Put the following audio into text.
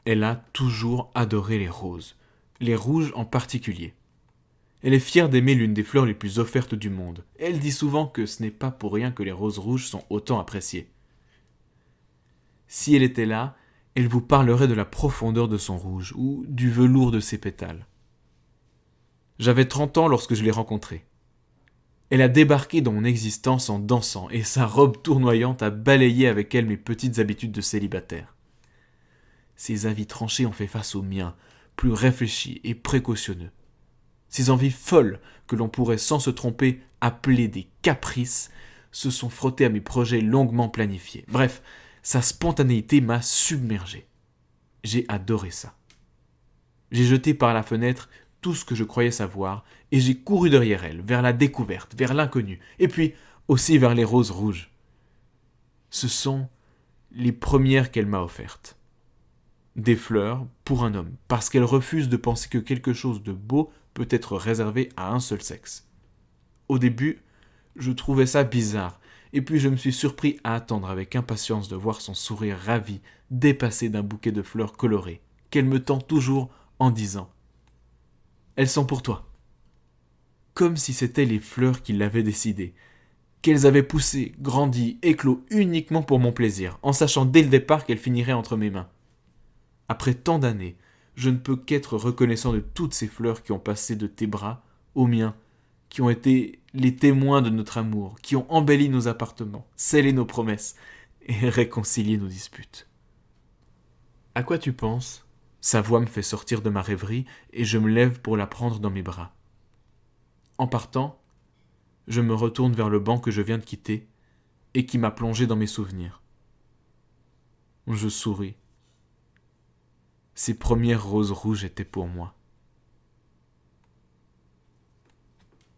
Elle a toujours adoré les roses, les rouges en particulier. Elle est fière d'aimer l'une des fleurs les plus offertes du monde. Elle dit souvent que ce n'est pas pour rien que les roses rouges sont autant appréciées. Si elle était là, elle vous parlerait de la profondeur de son rouge ou du velours de ses pétales. J'avais 30 ans lorsque je l'ai rencontrée. Elle a débarqué dans mon existence en dansant et sa robe tournoyante a balayé avec elle mes petites habitudes de célibataire. Ses avis tranchés ont fait face aux miens, plus réfléchis et précautionneux. Ses envies folles, que l'on pourrait sans se tromper appeler des caprices, se sont frottées à mes projets longuement planifiés. Bref, sa spontanéité m'a submergé. J'ai adoré ça. J'ai jeté par la fenêtre tout ce que je croyais savoir et j'ai couru derrière elle, vers la découverte, vers l'inconnu, et puis aussi vers les roses rouges. Ce sont les premières qu'elle m'a offertes. Des fleurs pour un homme, parce qu'elle refuse de penser que quelque chose de beau peut être réservé à un seul sexe. Au début, je trouvais ça bizarre, et puis je me suis surpris à attendre avec impatience de voir son sourire ravi dépassé d'un bouquet de fleurs colorées, qu'elle me tend toujours en disant « Elles sont pour toi », comme si c'étaient les fleurs qui l'avaient décidé, qu'elles avaient poussé, grandi, éclos uniquement pour mon plaisir, en sachant dès le départ qu'elles finiraient entre mes mains. Après tant d'années, je ne peux qu'être reconnaissant de toutes ces fleurs qui ont passé de tes bras aux miens, qui ont été les témoins de notre amour, qui ont embelli nos appartements, scellé nos promesses et réconcilié nos disputes. À quoi tu penses ? Sa voix me fait sortir de ma rêverie et je me lève pour la prendre dans mes bras. En partant, je me retourne vers le banc que je viens de quitter et qui m'a plongé dans mes souvenirs. Je souris. Ces premières roses rouges étaient pour moi.